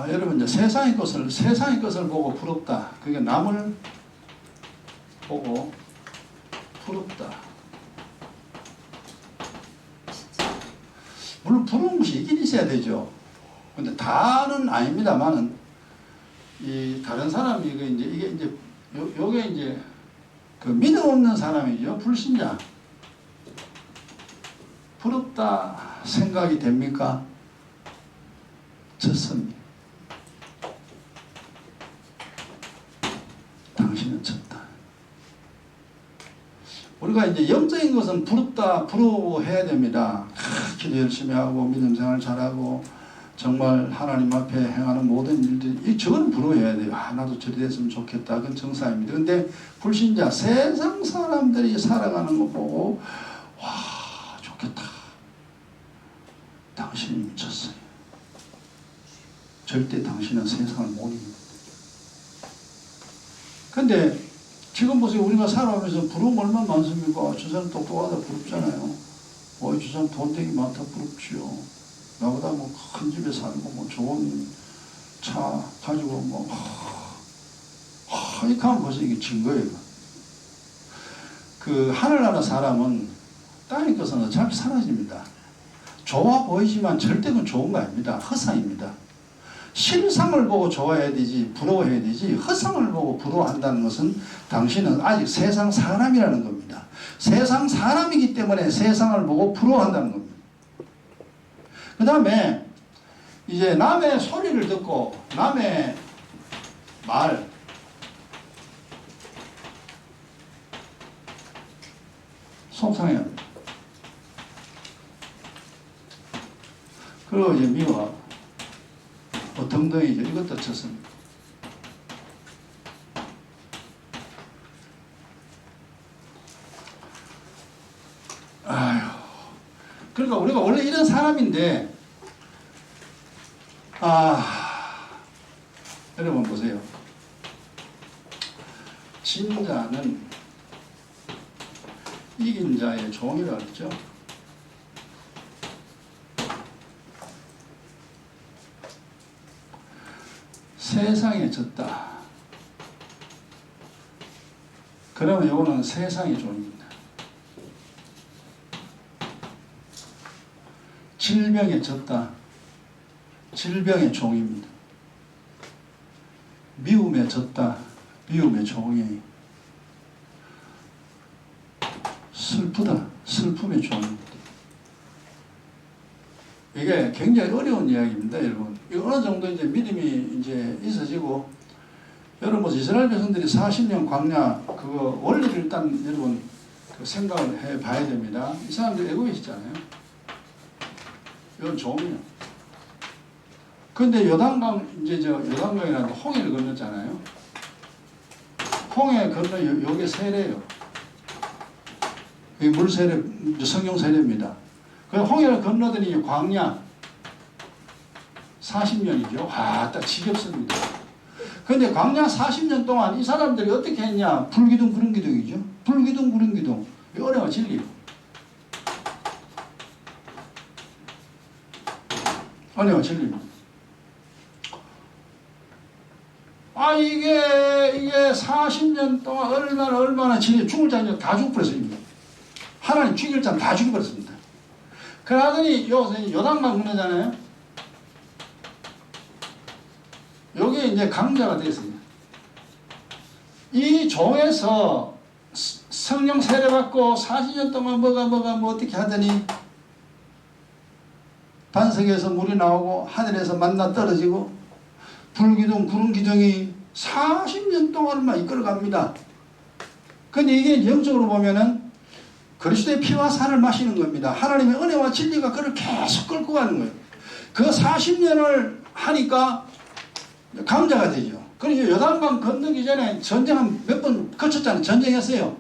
Speaker 1: 여러분 이제 세상의 것을 보고 부럽다. 그게 남을 보고 부럽다. 물론 부러운 것이 있긴 있어야 되죠. 근데 다는 아닙니다만은 이 다른 사람이 이게 이제 요게 이제 그 믿음 없는 사람이죠. 불신자. 부럽다 생각이 됩니까? 졌습니다. 당신은 졌다. 우리가 이제 영적인 것은 부럽다, 부러워해야 됩니다. 기도 열심히 하고 믿음 생활 잘하고 정말 하나님 앞에 행하는 모든 일들이 저건 부러워해야 돼요. 나도 저리 됐으면 좋겠다. 그건 정상입니다. 근데 불신자, 세상 사람들이 살아가는 거 보고 와 좋겠다. 당신이 미쳤어요. 절대 당신은 세상을 못 이깁니다. 근데 지금 보세요. 우리가 살아오면서 부러움 얼마나 많습니까? 저 사람 똑똑하다 부럽잖아요. 저 사람 돈 되게 많다 부럽지요. 나보다 뭐 큰 집에 살고 뭐 좋은 차 가지고 뭐 이렇게 하면 벌써 이게 증거예요. 그 하늘나라 사람은 땅의 것은 어차피 사라집니다. 좋아 보이지만 절대 그건 좋은 거 아닙니다. 허상입니다. 실상을 보고 좋아해야 되지 부러워해야 되지 허상을 보고 부러워한다는 것은 당신은 아직 세상 사람이라는 겁니다. 세상 사람이기 때문에 세상을 보고 부러워한다는 겁니다. 그 다음에 이제 남의 소리를 듣고 남의 말 속상해합니다. 그리고 이제 미워하고 뭐 등등이 이제 이것도 쳤습니다. 아휴. 그러니까 우리가 원래 이런 사람인데, 여러분 보세요. 진자는 이긴 자의 종이라 그랬죠. 세상에 졌다. 그러면 이거는 세상의 종입니다. 질병에 졌다. 질병의 종입니다. 미움에 졌다. 미움의 종이. 슬프다. 슬픔의 종입니다. 이게 굉장히 어려운 이야기입니다, 여러분. 이거 어느 정도 이제 믿음이 이제 있어지고, 여러분, 이스라엘 백성들이 40년 광야, 그거 원리를 일단 여러분 그 생각을 해 봐야 됩니다. 이 사람들 애국에 있잖아요. 이건 종이요. 근데 요단강, 이제 요단강이라는 홍해를 건넜잖아요. 홍해 건너 요게 세례예요. 이 물 세례, 성령 세례입니다. 그 홍해를 건너더니 광야 40년이죠. 딱 지겹습니다. 그런데 광야 40년 동안 이 사람들이 어떻게 했냐? 불기둥 구름기둥이죠. 불기둥 구름기둥. 어려워 진리. 어려워 진리. 이게 40년 동안 얼마나 진리 죽을 자는 다 죽어버렸습니다. 하나님 죽일 자는 다 죽여버렸습니다. 그러더니 요단강 건너잖아요. 여기에 이제 강자가 되었습니다. 이 종에서 성령 세례받고 40년 동안 뭐 어떻게 하더니 반석에서 물이 나오고 하늘에서 만나 떨어지고 불기둥 구름기둥이 40년 동안만 이끌어갑니다. 근데 이게 영적으로 보면은 그리스도의 피와 살을 마시는 겁니다. 하나님의 은혜와 진리가 그를 계속 끌고 가는 거예요. 그 40년을 하니까 강자가 되죠. 그리고 요단강 건너기 전에 전쟁 한 몇 번 거쳤잖아요. 전쟁했어요.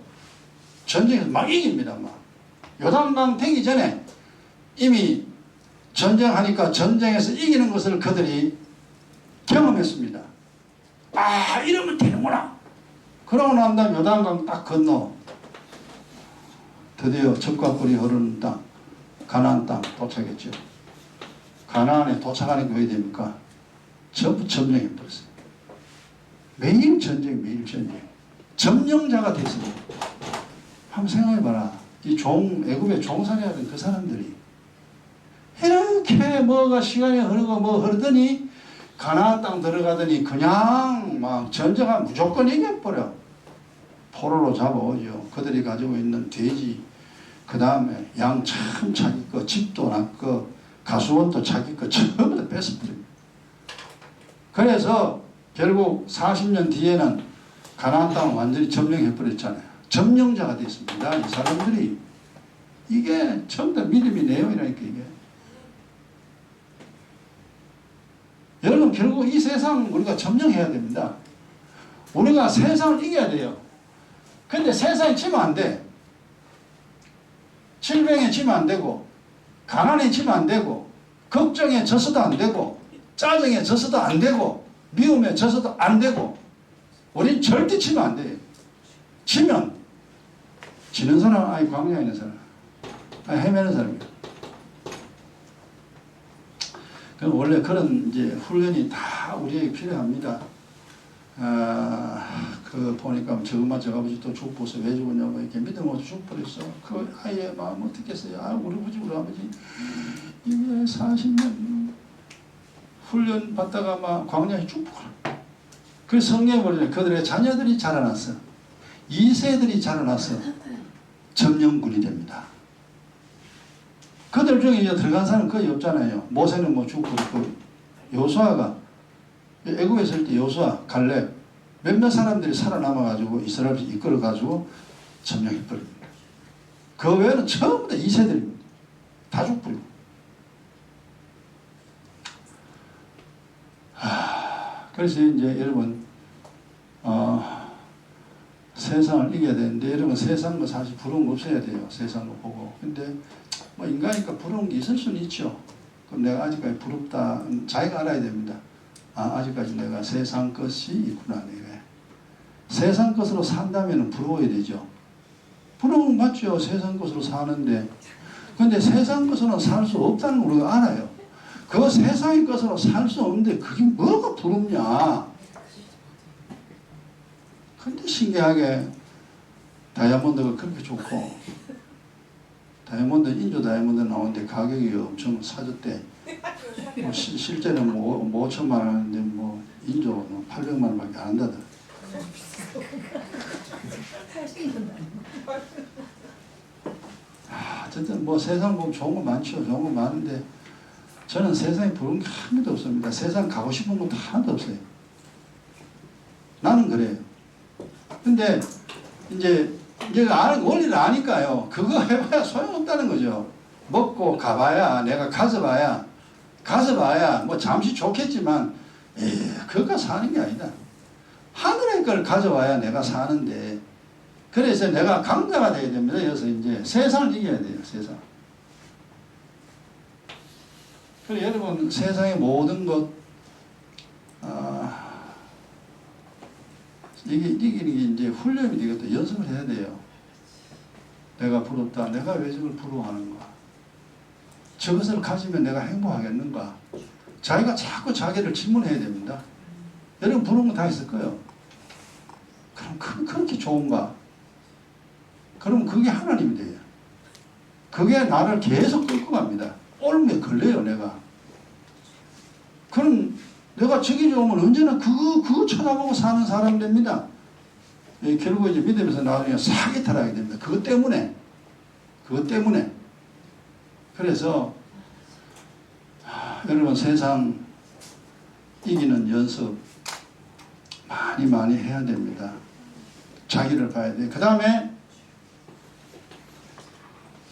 Speaker 1: 전쟁에서 막 이깁니다. 막. 요단강 되기 전에 이미 전쟁하니까 전쟁에서 이기는 것을 그들이 경험했습니다. 이러면 되는구나. 그러고 난 다음 요단강 딱 건너 드디어 젖과 꿀이 흐르는 땅, 가나안 땅 도착했죠. 가나안에 도착하는 게 왜 됩니까? 전부 점령해버렸어요. 매일 전쟁, 매일 전쟁. 점령자가 됐습니다. 한번 생각해봐라. 이 애굽의 종살이하던 그 사람들이 이렇게 뭐가 시간이 흐르고 흐르더니 가나안 땅 들어가더니 그냥 막 전쟁하면 무조건 이겨버려. 포로로 잡아오죠. 그들이 가지고 있는 돼지, 그 다음에 양 참 자기 거, 집도 낫고 가수원도 자기 거 전부 다 뺏어버립니다. 그래서 결국 40년 뒤에는 가나안 땅을 완전히 점령해버렸잖아요. 점령자가 됐습니다. 이 사람들이. 이게 전부 다 믿음의 내용이라니까 이게. 여러분 결국 이 세상 우리가 점령해야 됩니다. 우리가 세상을 이겨야 돼요. 근데 세상에 지면 안 돼. 질병에 지면 안 되고, 가난에 지면 안 되고, 걱정에 져서도 안 되고, 짜증에 져서도 안 되고, 미움에 져서도 안 되고, 우린 절대 지면 안 돼요. 지면, 지는 사람은 아예 광야에 있는 사람, 아예 헤매는 사람이에요. 그럼 원래 그런 이제 훈련이 다 우리에게 필요합니다. 그 보니까 저 엄마 저 아버지 또 죽어서 왜 죽었냐고 이렇게 믿음 없이 죽어버렸어. 그 아이의 마음 어떻겠어요? 우리 아버지 우리 아버지 이게 40년 훈련 받다가 막 광야에 죽어버려. 그래서 성경에 보면 그들의 자녀들이 자라났어. 2세들이 자라나서 점령군이 됩니다. 그들 중에 이제 들어간 사람은 거의 없잖아요. 모세는 뭐 죽고 그 요수아가 애국에 있을 때 요수아, 갈렙 몇몇 사람들이 살아남아가지고 이스라엘을 이끌어가지고 점령해버립니다. 그 외에는 전부 다 2세들입니다. 다 죽버리고. 그래서 이제 여러분 세상을 이겨야 되는데 여러분 세상도 사실 부러운 거 없어야 돼요. 세상도 보고. 근데 뭐 인간이니까 부러운 게 있을 수는 있죠. 그럼 내가 아직까지 부럽다. 자기가 알아야 됩니다. 아직까지 내가 세상 것이 있구나. 내가. 세상 것으로 산다면 부러워야 되죠. 부러움 맞죠. 세상 것으로 사는데. 근데 세상 것으로는 살 수 없다는 걸 우리가 알아요. 그 세상의 것으로 살 수 없는데 그게 뭐가 부럽냐. 근데 신기하게 다이아몬드가 그렇게 좋고 다이아몬드 인조 다이아몬드 나오는데 가격이 엄청 사줬대. 뭐 실제는 뭐 5천만 원 하는데 뭐 인조 800만 원밖에 안 한다더라. 어쨌든 뭐 세상 보면 좋은 거 많죠. 좋은 거 많은데 저는 세상에 부러운 게 하나도 없습니다. 세상 가고 싶은 것도 하나도 없어요. 나는 그래요. 근데 이제 원리를 아니까요. 그거 해봐야 소용없다는 거죠. 먹고 가봐야 내가 가서 봐야 뭐 잠시 좋겠지만 그거 사는 게 아니다. 하늘의 걸 가져와야 내가 사는데 그래서 내가 강자가 되어야 됩니다. 그래서 이제 세상을 이겨야 돼요. 세상. 그래서 여러분 세상의 모든 것 이기는 게 이제 훈련이 되겠다. 연습을 해야 돼요. 내가 부럽다. 내가 왜 저걸 부러워하는가? 저것을 가지면 내가 행복하겠는가? 자기가 자꾸 자기를 질문해야 됩니다. 여러분 부러운 거 다 있을 거예요. 그럼 그렇게 좋은가? 그럼 그게 하나님이 돼요. 그게 나를 계속 끌고 갑니다. 옮겨 걸려요, 내가. 그럼 내가 저기 좋으면 언제나 그거 쳐다보고 사는 사람 됩니다. 결국 이제 믿음에서 나중에 사기 탈하게 됩니다. 그것 때문에. 그래서 여러분 세상 이기는 연습 많이 해야 됩니다. 자기를 봐야 돼요. 그 다음에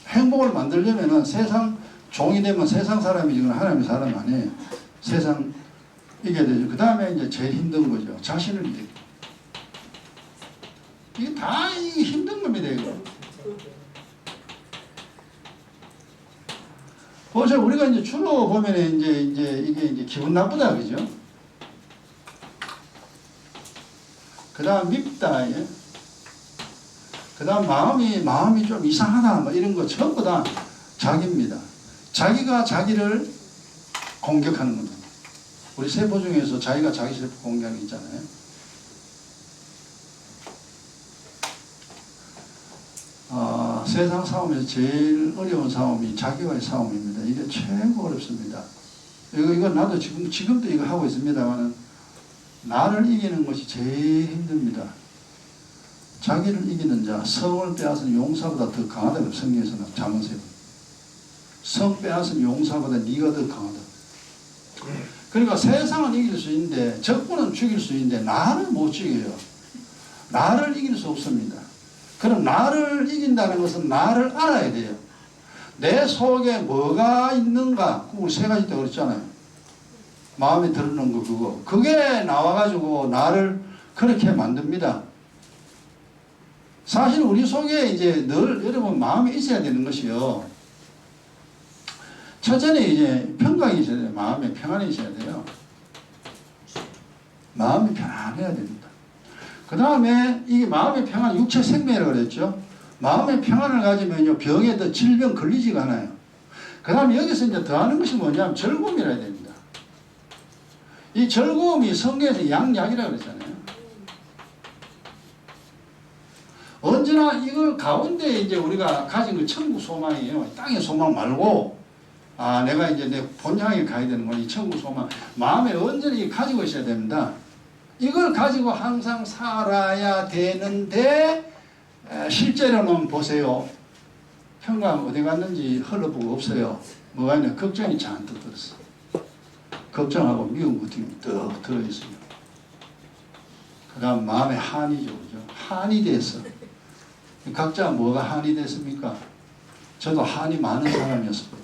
Speaker 1: 행복을 만들려면은 세상 종이 되면 세상 사람이지만 하나님의 사람 아니에요. 세상 이겨야 되죠. 그 다음에 이제 제일 힘든 거죠. 자신을 이기고. 이게 다 힘든 겁니다, 이거. 보세요. 우리가 이제 주로 보면 이제 이게 기분 나쁘다, 그죠? 그 다음 밉다, 예? 그 다음 마음이 좀 이상하다, 뭐 이런 거 전부 다 자기입니다. 자기가 자기를 공격하는 겁니다. 우리 세포 중에서 자기가 자기 세포 공격하는 게 있잖아요. 세상 싸움에서 제일 어려운 싸움이 자기와의 싸움입니다. 이게 최고 어렵습니다. 이거 나도 지금도 이거 하고 있습니다만 나를 이기는 것이 제일 힘듭니다. 자기를 이기는 자, 성을 빼앗은 용사보다 더 강하다고 성경에서는 잠언서에. 성 빼앗은 용사보다 네가 더 강하다. 그러니까 세상은 이길 수 있는데, 적군은 죽일 수 있는데 나를 못 죽여요. 나를 이길 수 없습니다. 그럼 나를 이긴다는 것은 나를 알아야 돼요. 내 속에 뭐가 있는가? 우리 세 가지 있다고 그랬잖아요. 마음에 들는 거 그거. 그게 나와가지고 나를 그렇게 만듭니다. 사실 우리 속에 이제 늘 여러분 마음에 있어야 되는 것이요. 첫째는 이제 평강이 있어야 돼요. 마음에 평안이 있어야 돼요. 마음이 편안해야 됩니다. 그 다음에 이게 마음의 평안, 육체 생명이라고 그랬죠. 마음의 평안을 가지면요, 병에 더 질병 걸리지가 않아요. 그 다음에 여기서 이제 더하는 것이 뭐냐면 즐거움이라 해야 됩니다. 이 즐거움이 성경에서 양약이라고 그랬잖아요. 언제나 이걸 가운데 이제 우리가 가진 그 천국 소망이에요. 땅의 소망 말고, 아, 내가 이제 내 본향에 가야 되는 건 이 천국 소망. 마음에 언제나 가지고 있어야 됩니다. 이걸 가지고 항상 살아야 되는데, 실제로는 보세요. 평강 어디 갔는지 흘러보고 없어요. 뭐가 있냐? 걱정이 잔뜩 들었어. 걱정하고 미운 것들이 떡 들어있어요. 그 다음 마음에 한이죠. 그죠? 한이 됐어. 각자 뭐가 한이 됐습니까? 저도 한이 많은 사람이었습니다.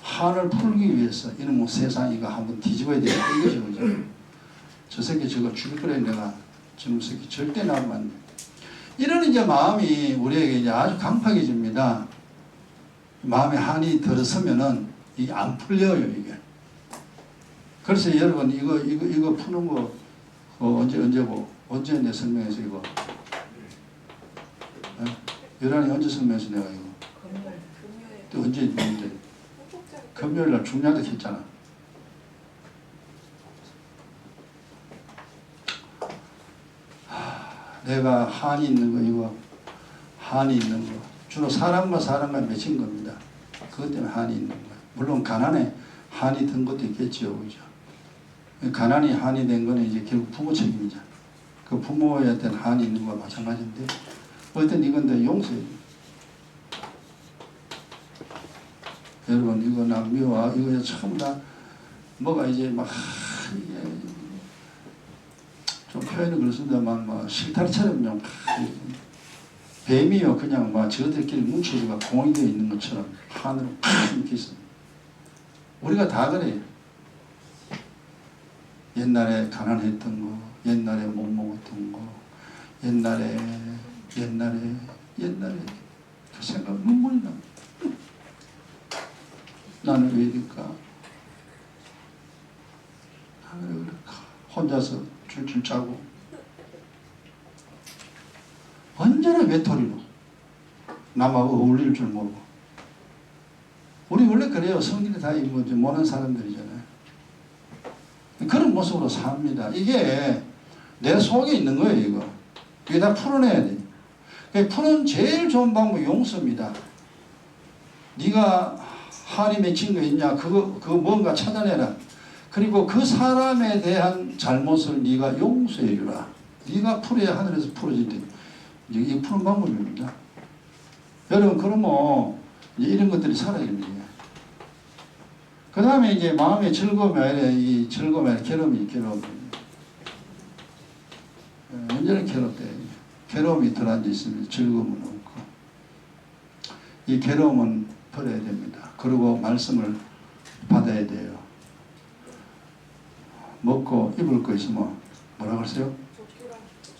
Speaker 1: 한을 풀기 위해서 이놈의 세상이가 한번 뒤집어야 되겠다 이거죠. 그죠? 저 새끼 저거 죽일 거래 내가 저놈 새끼 절대 나오면 안 돼. 이런 이제 마음이 우리에게 이제 아주 강팍해집니다. 마음에 한이 들어서면은 이게 안 풀려요, 이게. 그래서 여러분 이거 푸는 거 언제 내 설명해서 이거 열한이 언제 설명해서 내가 이거 또 언제 있는데 금요일날 중요하다 했잖아. 내가 한이 있는 거 이거 한이 있는 거 주로 사람과 사람과 맺힌 겁니다. 그것 때문에 한이 있는 거예요. 물론 가난에 한이 든 것도 있겠지요, 그죠? 가난이 한이 된 거는 이제 결국 부모 책임이죠. 그 부모한테는 한이 있는 거와 마찬가지인데, 어떤 이건 더 용서해요. 여러분, 이거 나 미워. 이거 처음 다, 뭐가 이제 막, 이게, 좀 표현이 그렇습니다만, 막, 실타래처럼 그냥, 뱀이요. 그냥 막 저들끼리 뭉쳐지가 공이 되어 있는 것처럼 하늘로 팍 이렇게 있습니다. 우리가 다 그래요. 옛날에 가난했던 거, 옛날에 못 먹었던 거, 옛날에 그 생각 눈물이 나. 나는 왜 이럴까? 나는 왜 그럴까? 혼자서 줄줄 짜고 언제나 외톨이로 남하고 어울릴 줄 모르고. 우리 원래 그래요. 성질이 다 모는 사람들이잖아요. 그런 모습으로 삽니다. 이게 내 속에 있는 거예요, 이거. 이게 다 풀어내야 돼. 푸는 제일 좋은 방법이 용서입니다. 네가 한이 맺힌 거 있냐? 그거 뭔가 찾아내라. 그리고 그 사람에 대한 잘못을 네가 용서해 주라. 네가 풀어야 하늘에서 풀어진대. 이게 푸는 방법입니다. 여러분, 그러면 이런 것들이 살아야 됩니다. 그 다음에 이제 마음의 즐거움이 아니라 이 즐거움이 아니라 괴로움이 언제나 괴롭대. 괴로움이 들어앉아 있으면 즐거움은 없고. 이 괴로움은 버려야 됩니다. 그리고 말씀을 받아야 돼요. 먹고 입을 거 있으면 뭐라 그러세요?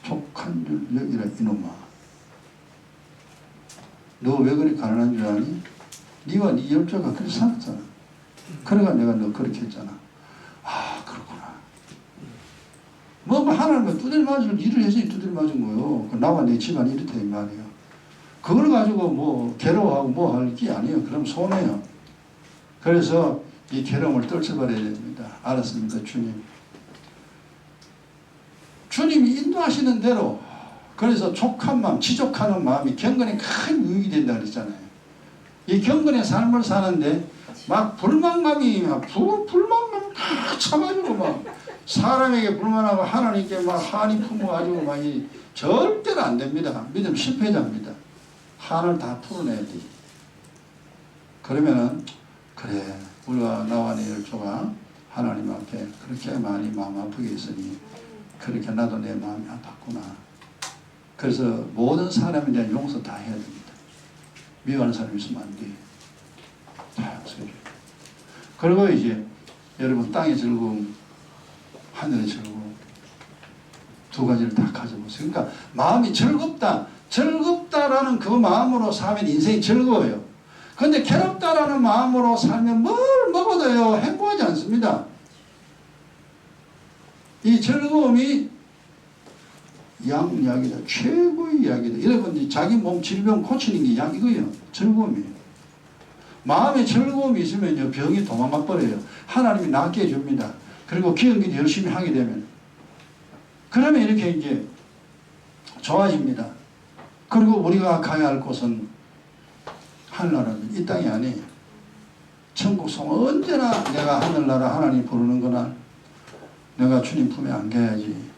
Speaker 1: 족한 줄 여기라 이놈아. 너 왜 그리 가난한 줄 아니? 네와 네 열조가 그렇게 살았잖아. 그래가 내가 너 그렇게 했잖아. 아, 그렇구나. 뭐 하나님은 두드려 맞을 일을 해서 두드려 맞은 거예요. 나와 내 집안이 이렇다 이 말이에요. 그걸 가지고 뭐 괴로워하고 뭐 할 게 아니에요. 그럼 손해요. 그래서 이 괴로움을 떨쳐버려야 됩니다. 알았습니다, 주님. 주님이 인도하시는 대로. 그래서 족한 마음, 지족하는 마음이 경건에 큰 유익이 된다 그랬잖아요. 이 경건의 삶을 사는데 막 불만감이 불만감 다 참아주고 막 사람에게 불만하고 하나님께 막 한이 품어가지고 막 절대로 안 됩니다. 믿음 실패자입니다. 한을 다 풀어내야 돼. 그러면은 그래 우리가 나와 내 열조가 하나님 앞에 그렇게 많이 마음 아프게 있으니 그렇게 나도 내 마음이 아팠구나. 그래서 모든 사람에 대한 용서 다 해야 됩니다. 미워하는 사람이 있으면 안 돼. 다 용서해 줘요. 그리고 이제 여러분 땅의 즐거움, 하늘의 즐거움 두 가지를 다 가져보세요. 그러니까 마음이 즐겁다라는 그 마음으로 살면 인생이 즐거워요. 그런데 괴롭다라는 마음으로 살면 뭘 먹어도요 행복하지 않습니다. 이 즐거움이 양약이다. 최고의 약이다. 여러분 자기 몸 질병 고치는 게 약 이거예요. 즐거움이에요. 마음에 즐거움이 있으면요 병이 도망가 버려요. 하나님이 낫게 해줍니다. 그리고 기억이 열심히 하게 되면 그러면 이렇게 이제 좋아집니다. 그리고 우리가 가야 할 곳은 하늘나라는 이 땅이 아니에요. 천국 소망 언제나 내가 하늘나라 하나님 부르는 거나 내가 주님 품에 안겨야지.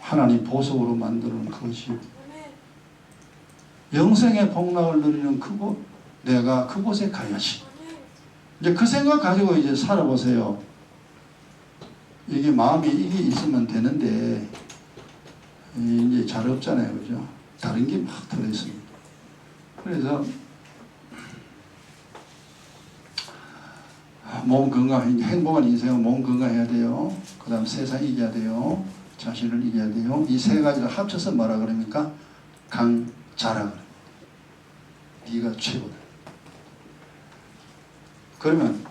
Speaker 1: 하나님 보석으로 만드는 그것이 영생의 복락을 누리는 그곳 내가 그곳에 가야지. 이제 그 생각 가지고 이제 살아보세요. 이게 마음이 이게 있으면 되는데 이제 잘 없잖아요, 그죠? 다른 게 막 들어있습니다. 그래서 몸 건강, 행복한 인생은 몸 건강해야 돼요. 그 다음 세상 이겨야 돼요. 자신을 이겨야 돼요. 이 세 가지를 합쳐서 뭐라 그럽니까? 강자라 그럽니다. 네가 최고다. 그러면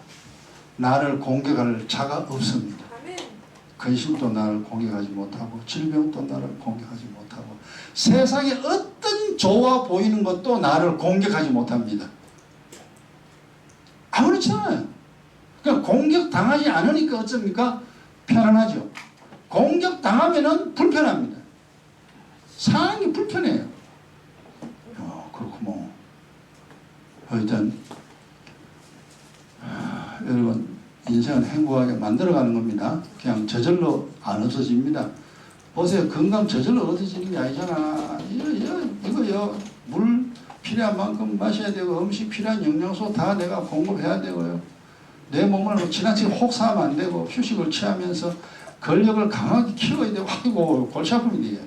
Speaker 1: 나를 공격할 자가 없습니다. 근심도 나를 공격하지 못하고 질병도 나를 공격하지 못하고 세상에 어떤 좋아 보이는 것도 나를 공격하지 못합니다. 아무렇지 않아요. 그러니까 공격당하지 않으니까 어쩝니까? 편안하죠. 공격당하면은 불편합니다. 사는 게 불편해요. 그렇고 뭐 일단 여러분 인생은 행복하게 만들어가는 겁니다. 그냥 저절로 안 없어집니다. 보세요. 건강 저절로 얻어지는 게 아니잖아. 이거요. 물 필요한 만큼 마셔야 되고 음식 필요한 영양소 다 내가 공급해야 되고요. 내 몸을 지나치게 혹사하면 안 되고 휴식을 취하면서 근력을 강하게 키워야 되고 아이고 골치 아픕니다. 이게.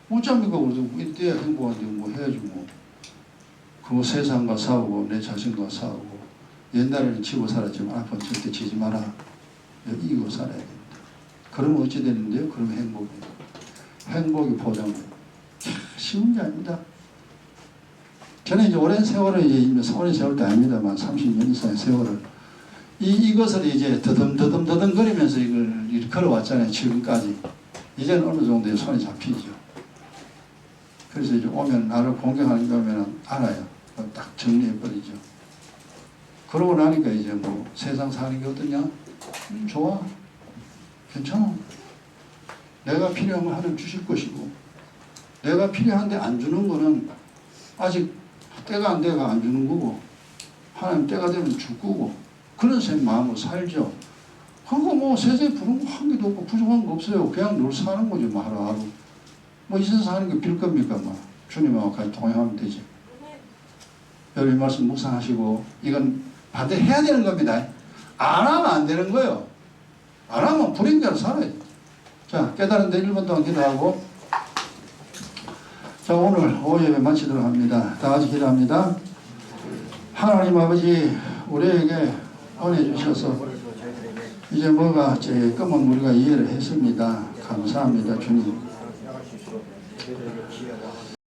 Speaker 1: 어쩝니까? 그래도 이때야 행복한데 뭐 해야지 뭐. 그 세상과 싸우고 내 자신과 싸우고 옛날에는 지고 살았지만 앞으로 절대 지지 마라. 이기고 살아야 됩니다. 그러면 어찌 되는데요? 그러면 행복이에요. 행복이 보장돼요. 쉬운 게 아닙니다. 저는 이제 오랜 세월을 오랜 세월도 아닙니다만 30년 이상의 세월을 이것을 이제 더듬거리면서 이걸 걸어왔잖아요. 지금까지. 이제는 어느 정도의 손에 잡히죠. 그래서 이제 오면 나를 공격하는 게 오면 알아요. 딱 정리해버리죠. 그러고 나니까 이제 뭐 세상 사는 게 어떠냐? 좋아. 괜찮아. 내가 필요하면 하나님 주실 것이고 내가 필요한데 안 주는 거는 아직 때가 안 돼가 안 주는 거고 하나님 때가 되면 줄 거고 그런 마음으로 살죠. 그거 뭐 세상에 부른 거 한 개도 없고 부족한 거 없어요. 그냥 늘 사는 거죠. 뭐 하루하루. 뭐 이 세상 사는 게 빌 겁니까? 뭐 주님하고 같이 동행하면 되지. 여러분 이 말씀 묵상하시고 이건 반드시 해야 되는 겁니다. 안 하면 안 되는 거예요. 안 하면 불임대로 살아야지. 자, 깨달은데 1분 동안 기도하고 자, 오늘 오후 예배 마치도록 합니다. 다 같이 기도합니다. 하나님 아버지 우리에게 은혜 주셔서 이제 뭐가 조금은 우리가 이해를 했습니다. 감사합니다 주님.